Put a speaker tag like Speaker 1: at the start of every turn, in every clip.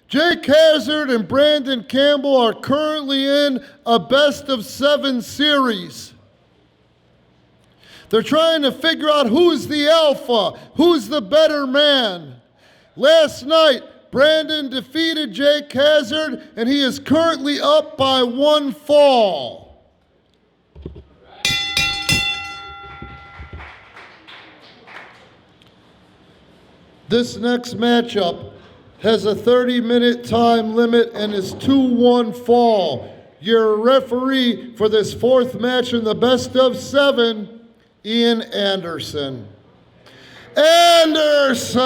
Speaker 1: Jake Hazard and Branden Campbell are currently in a best-of-7 series. They're trying to figure out who's the alpha, who's the better man. Last night, Branden defeated Jake Hazard, and he is currently up by 1 fall. This next matchup has a 30-minute time limit and is 2-1 fall. Your referee for this fourth match in the best-of-7, Ian Anderson. Anderson!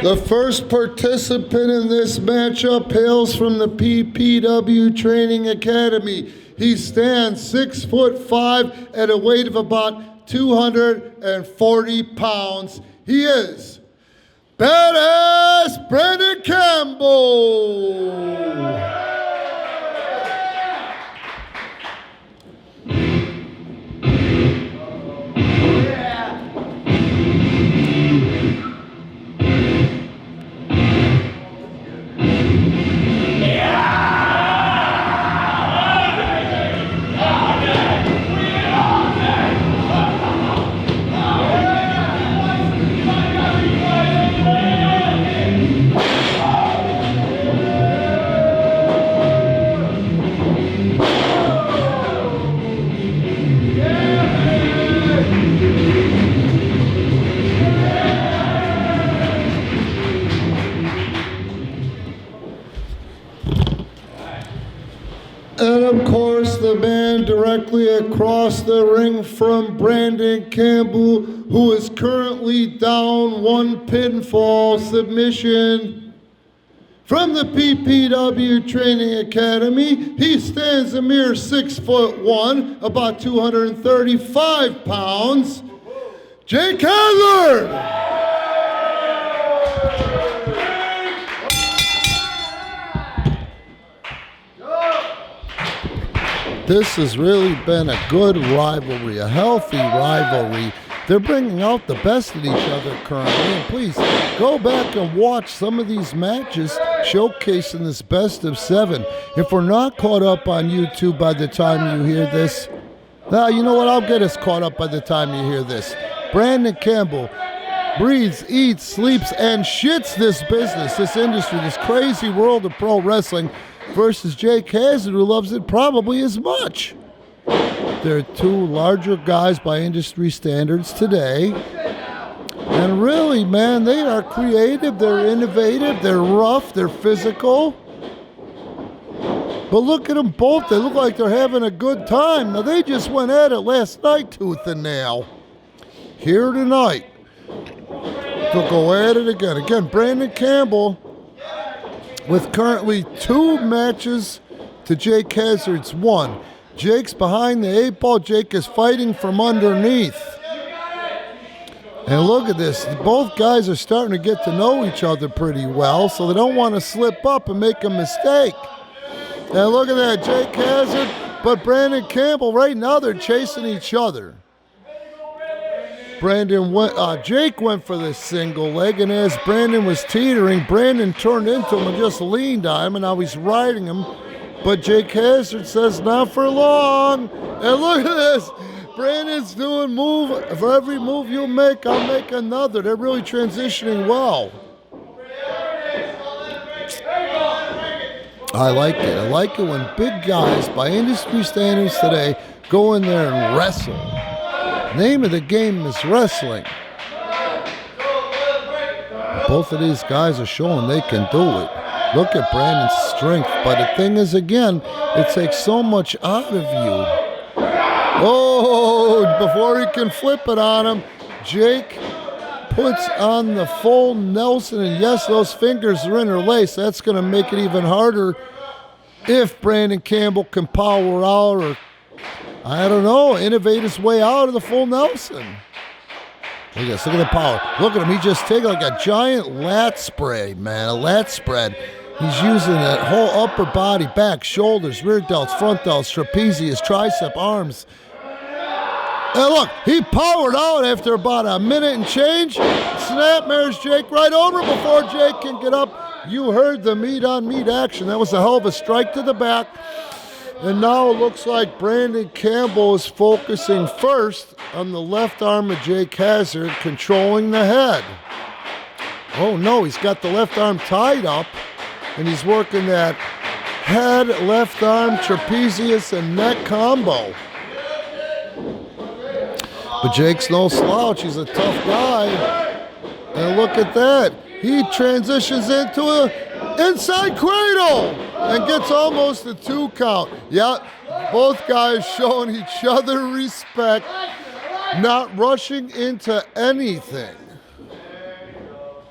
Speaker 1: The first participant in this matchup hails from the PPW Training Academy. He stands 6'5" at a weight of about 240 pounds. He is Badass Branden Campbell. And of course, the man directly across the ring from Branden Campbell, who is currently down 1 pinfall submission. From the PPW Training Academy, he stands a mere 6'1", about 235 pounds. Jake Hazard! This has really been a good rivalry, a healthy rivalry. They're bringing out the best in each other currently. And please, go back and watch some of these matches showcasing this best-of-7. If we're not caught up on YouTube by the time you hear this, you know what? I'll get us caught up by the time you hear this. Branden Campbell breathes, eats, sleeps, and shits this business, this industry, this crazy world of pro wrestling, versus Jake Hazard, who loves it probably as much. They're two larger guys by industry standards today. And really, man, they are creative, they're innovative, they're rough, they're physical. But look at them both. They look like they're having a good time. Now, they just went at it last night, tooth and nail. Here tonight, to go at it again. Again, Branden Campbell, with currently 2 matches to Jake Hazard's 1. Jake's behind the 8 ball. Jake is fighting from underneath. And look at this. Both guys are starting to get to know each other pretty well, so they don't want to slip up and make a mistake. And look at that, Jake Hazard, but Branden Campbell, right now they're chasing each other. Jake went for the single leg, and as Branden was teetering, Branden turned into him and just leaned on him, and now he's riding him. But Jake Hazard says, not for long. And look at this. Branden's doing move. For every move you make, I'll make another. They're really transitioning well. I like it. I like it when big guys, by industry standards today, go in there and wrestle. Name of the game is wrestling. Both of these guys are showing they can do it. Look at Branden's strength. But the thing is, again, it takes so much out of you. Oh, before he can flip it on him, Jake puts on the full Nelson. And yes, those fingers are interlaced. That's going to make it even harder if Branden Campbell can power out or, I don't know, innovate his way out of the full Nelson. Look at this. Look at the power. Look at him. He just takes like a giant lat spray, man. A lat spread. He's using that whole upper body, back, shoulders, rear delts, front delts, trapezius, tricep, arms. And look, he powered out after about a minute and change. Snapmares Jake right over before Jake can get up. You heard the meat-on-meat action. That was a hell of a strike to the back. And now it looks like Branden Campbell is focusing first on the left arm of Jake Hazard, controlling the head. Oh no, he's got the left arm tied up, and he's working that head, left arm, trapezius, and neck combo. But Jake's no slouch. He's a tough guy. And look at that. He transitions into a inside cradle and gets almost a 2 count. Yeah, both guys showing each other respect, not rushing into anything.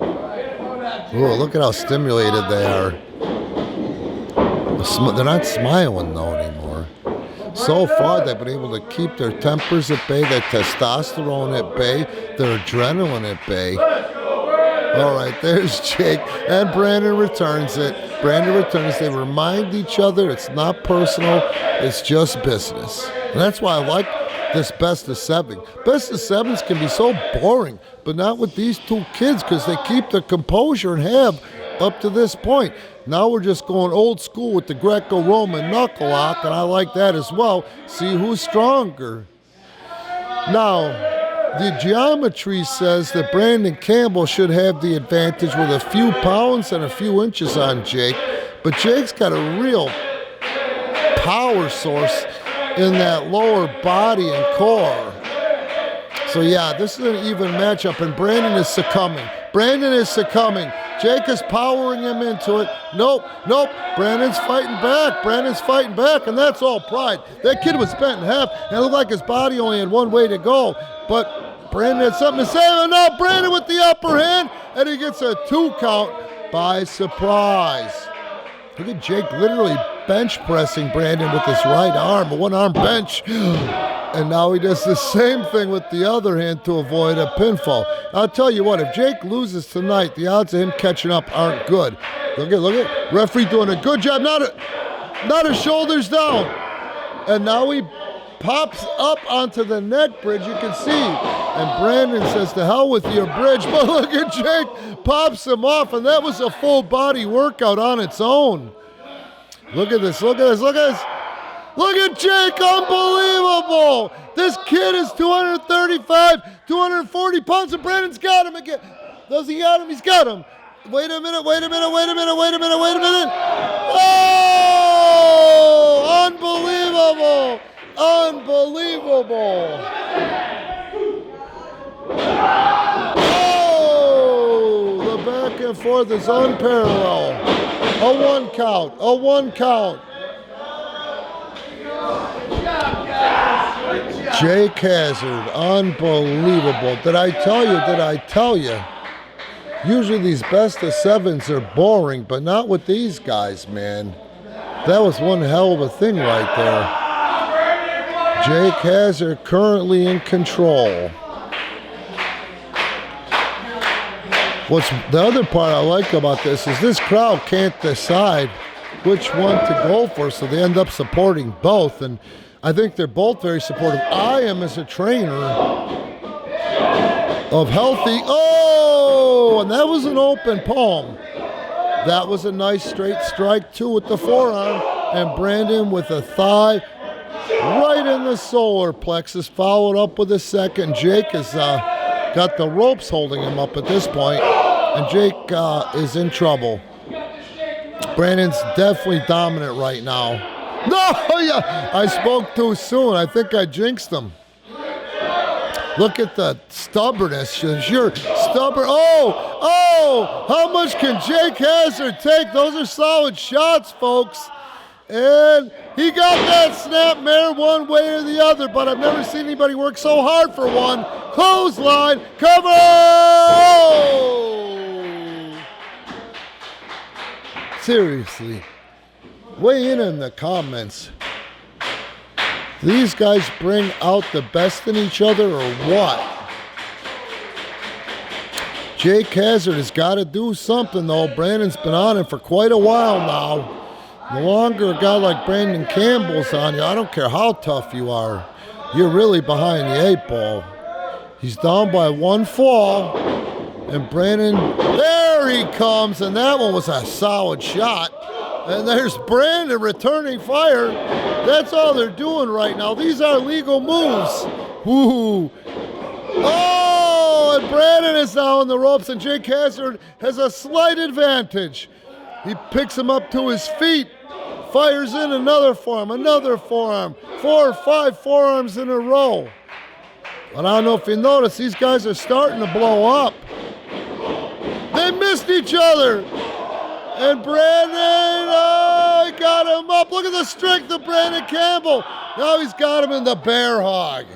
Speaker 1: Ooh, look at how stimulated they are. They're not smiling, though, anymore. So far, they've been able to keep their tempers at bay, their testosterone at bay, their adrenaline at bay. All right, there's Jake, and Branden returns it. Branden returns. They remind each other it's not personal, it's just business. And that's why I like this best of 7. Best of 7s can be so boring, but not with these two kids because they keep their composure and have up to this point. Now we're just going old school with the Greco-Roman knuckle lock, and I like that as well. See who's stronger. Now, the geometry says that Branden Campbell should have the advantage with a few pounds and a few inches on Jake, but Jake's got a real power source in that lower body and core. So yeah, this is an even matchup, and Branden is succumbing. Branden is succumbing. Jake is powering him into it. Nope. Branden's fighting back. Branden's fighting back, and that's all pride. That kid was bent in half, and it looked like his body only had one way to go. But Branden had something to say, and now Branden with the upper hand, and he gets a 2 count by surprise. Look at Jake literally bench pressing Branden with his right arm, a 1-arm bench. And now he does the same thing with the other hand to avoid a pinfall. I'll tell you what, if Jake loses tonight, the odds of him catching up aren't good. Look at. Referee doing a good job. Not his shoulders down. And now he pops up onto the neck bridge, you can see. And Branden says, to hell with your bridge. But look at Jake, pops him off, and that was a full body workout on its own. Look at this. Look at Jake, unbelievable. This kid is 235, 240 pounds, and Branden's got him again. Does he got him? He's got him. Wait a minute. Oh, unbelievable. Oh, the back and forth is unparalleled. A one count. Jake Hazard, unbelievable. Did I tell you? Usually these best of 7s are boring, but not with these guys, man. That was one hell of a thing right there. Jake Hazard currently in control. What's the other part I like about this is this crowd can't decide which one to go for, so they end up supporting both, and I think they're both very supportive. I am, as a trainer of healthy, and that was an open palm. That was a nice straight strike, too, with the forearm, and Branden with a thigh right in the solar plexus, followed up with a second. Jake has got the ropes holding him up at this point, and Jake is in trouble. Branden's definitely dominant right now. No, yeah, I spoke too soon. I think I jinxed him. Look at the stubbornness. Sure, stubborn. Oh, how much can Jake Hazard take? Those are solid shots, folks. And he got that snapmare one way or the other, but I've never seen anybody work so hard for one. Clothesline, cover! Oh! Seriously, weigh in the comments. Do these guys bring out the best in each other or what? Jake Hazard has got to do something, though. Brandon's been on him for quite a while now. The longer a guy like Branden Campbell's on you, I don't care how tough you are, you're really behind the 8 ball. He's down by 1 fall, and Branden, there he comes, and that one was a solid shot. And there's Branden returning fire. That's all they're doing right now. These are legal moves. Woo! Oh, and Branden is now on the ropes, and Jake Hazard has a slight advantage. He picks him up to his feet, fires in another forearm, 4 or 5 forearms in a row. But I don't know if you notice, these guys are starting to blow up. They missed each other. And Branden, he got him up. Look at the strength of Branden Campbell. Now he's got him in the bear hog.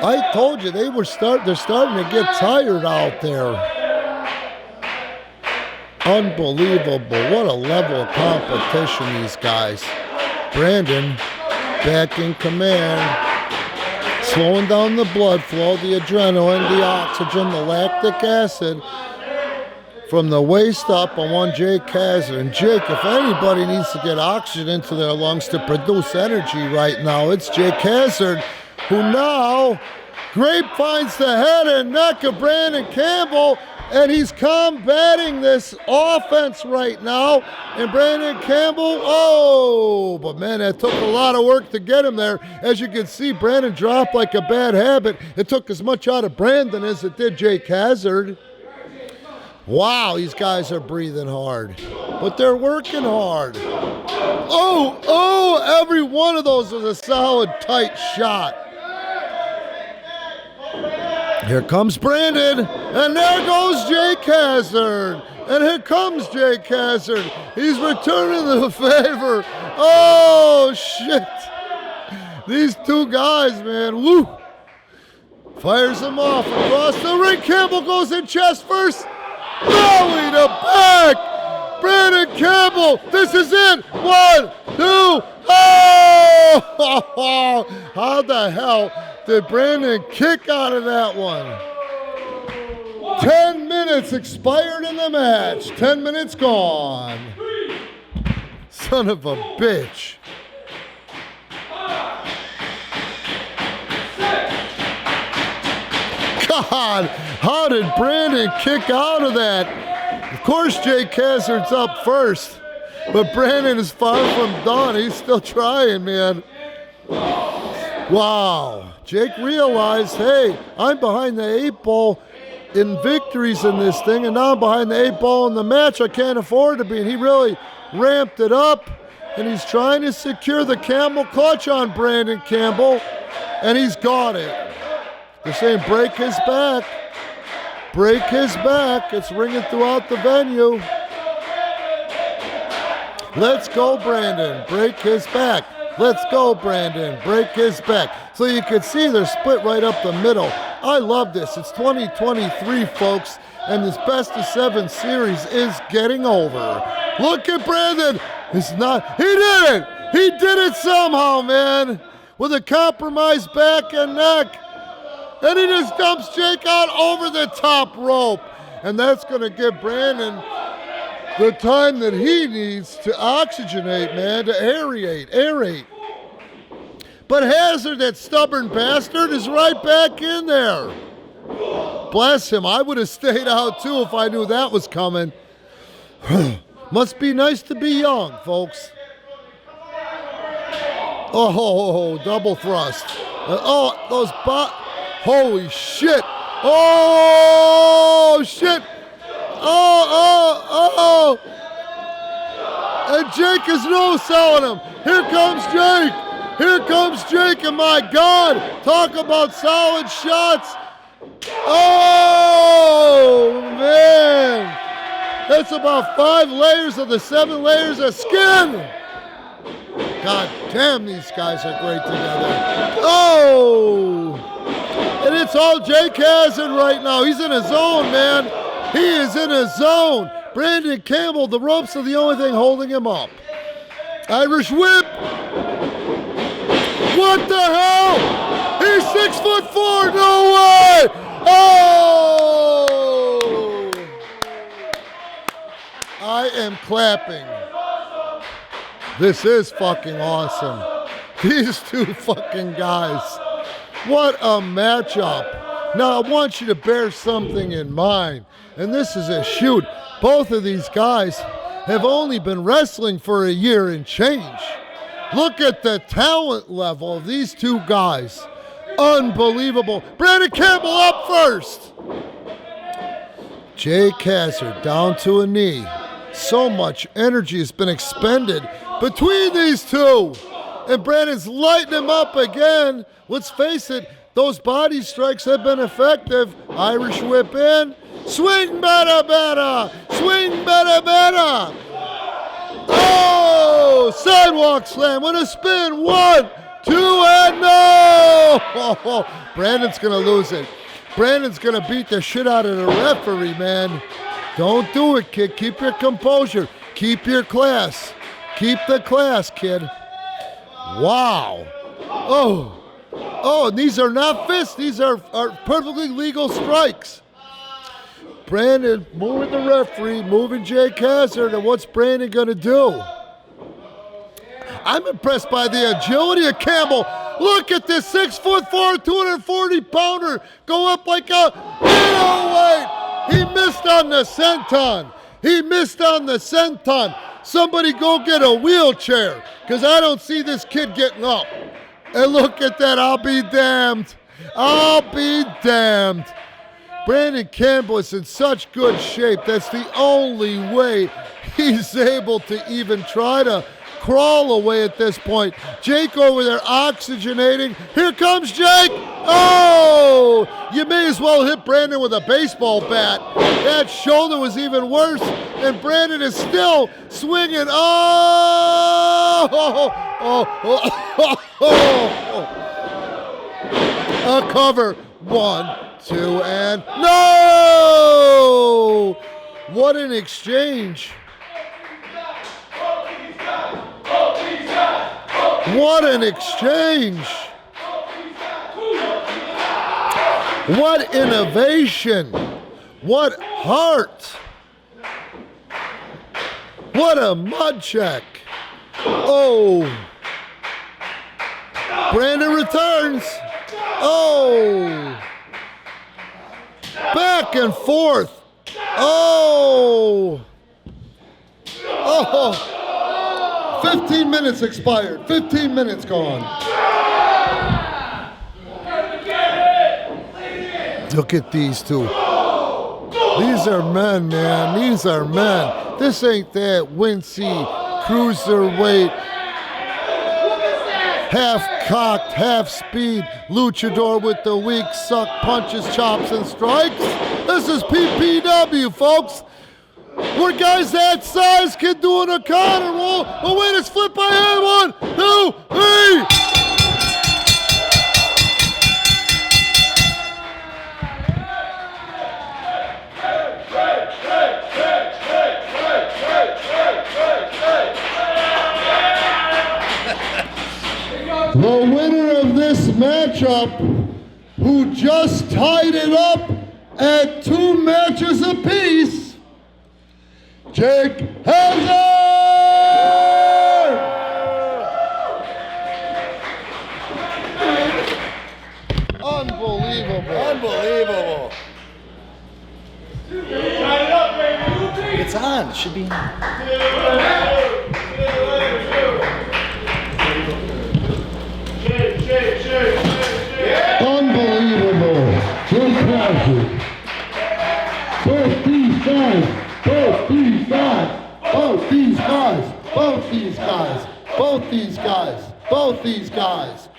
Speaker 1: I told you, they're starting to get tired out there. Unbelievable. What a level of competition, these guys. Branden back in command. Slowing down the blood flow, the adrenaline, the oxygen, the lactic acid from the waist up on one Jake Hazard. And Jake, if anybody needs to get oxygen into their lungs to produce energy right now, it's Jake Hazard, who now grapevines the head and neck of Branden Campbell. And he's combating this offense right now. And Branden Campbell, but man, that took a lot of work to get him there. As you can see, Branden dropped like a bad habit. It took as much out of Branden as it did Jake Hazard. Wow, these guys are breathing hard. But they're working hard. Every one of those was a solid, tight shot. Here comes Branden, and there goes Jake Hazard. And here comes Jake Hazard. He's returning the favor. Oh, shit. These two guys, man, woo. Fires him off across the ring. Campbell goes in chest first. Belly to back. Branden Campbell, this is it. 1, 2, oh! How the hell did Branden kick out of that one? 10 minutes expired in the match. 10 minutes gone. Son of a bitch. God, how did Branden kick out of that? Of course, Jake Hazard's up first, but Branden is far from done. He's still trying, man. Wow. Jake realized, hey, I'm behind the 8 ball in victories in this thing, and now I'm behind the 8 ball in the match. I can't afford to be. And he really ramped it up, and he's trying to secure the camel clutch on Branden Campbell, and he's got it. They're saying break his back. Break his back. It's ringing throughout the venue. Let's go, Branden. Break his back. Let's go, Branden. Break his back. So you can see they're split right up the middle. I love this. It's 2023, folks, and this best of 7 series is getting over. Look at Branden. It's not. He did it. He did it somehow, man, with a compromised back and neck. And he just dumps Jake out over the top rope. And that's going to give Branden the time that he needs to oxygenate, man, to aerate. But Hazard, that stubborn bastard, is right back in there. Bless him. I would have stayed out too if I knew that was coming. Must be nice to be young, folks. Oh, double thrust. Holy shit. Oh, shit. Oh. And Jake is no-selling him. Here comes Jake. Here comes Jake, and my God, talk about solid shots. Oh, man. That's about 5 layers of the 7 layers of skin. God damn, these guys are great together. Oh! And it's all Jake Hazard right now. He's in a zone, man. He is in a zone. Branden Campbell, the ropes are the only thing holding him up. Irish whip. What the hell? He's 6'4". No way! Oh! I am clapping. This is fucking awesome. These two fucking guys. What a matchup. Now, I want you to bear something in mind. And this is a shoot. Both of these guys have only been wrestling for a year and change. Look at the talent level of these two guys. Unbelievable. Branden Campbell up first. Jake Hazard down to a knee. So much energy has been expended between these two. And Brandon's lighting him up again. Let's face it, those body strikes have been effective. Irish whip in. Swing better, better. Swing better, better. Oh, sidewalk slam with a spin. 1, 2, and no. Oh, Brandon's going to lose it. Brandon's going to beat the shit out of the referee, man. Don't do it, kid. Keep your composure. Keep your class. Keep the class, kid. Wow. Oh, and these are not fists. These are perfectly legal strikes. Branden moving the referee, moving Jake Hazard, and what's Branden going to do? I'm impressed by the agility of Campbell. Look at this 6'4", 240-pounder go up like a middleweight. He missed on the senton. He missed on the senton. Somebody go get a wheelchair, because I don't see this kid getting up. And look at that, I'll be damned. I'll be damned. Branden Campbell is in such good shape. That's the only way he's able to even try to crawl away at this point. Jake over there oxygenating. Here comes Jake. Oh! You may as well hit Branden with a baseball bat. That shoulder was even worse, and Branden is still swinging. A cover. 1, 2, and no! What an exchange. What an exchange. What innovation. What heart. What a mud check. Oh. Branden returns. Oh. Back and forth. Oh. Oh. 15 minutes expired. 15 minutes gone. Look at these two. These are men, man. These are men. This ain't that wincy, cruiserweight, half-cocked, half-speed luchador with the weak suck punches, chops, and strikes. This is PPW, folks. Where guys that size can do an O'Connor roll. Oh, wait, it's flipped by hand. 1, 2, 3. The winner of this matchup, who just tied it up at 2 matches apiece, Jake Hazard! Unbelievable. Unbelievable.
Speaker 2: It's on. It should be.
Speaker 1: Unbelievable. Jake Hazard. Both these guys. Both these guys. Both these guys. Both these guys. Both these guys. both these guys.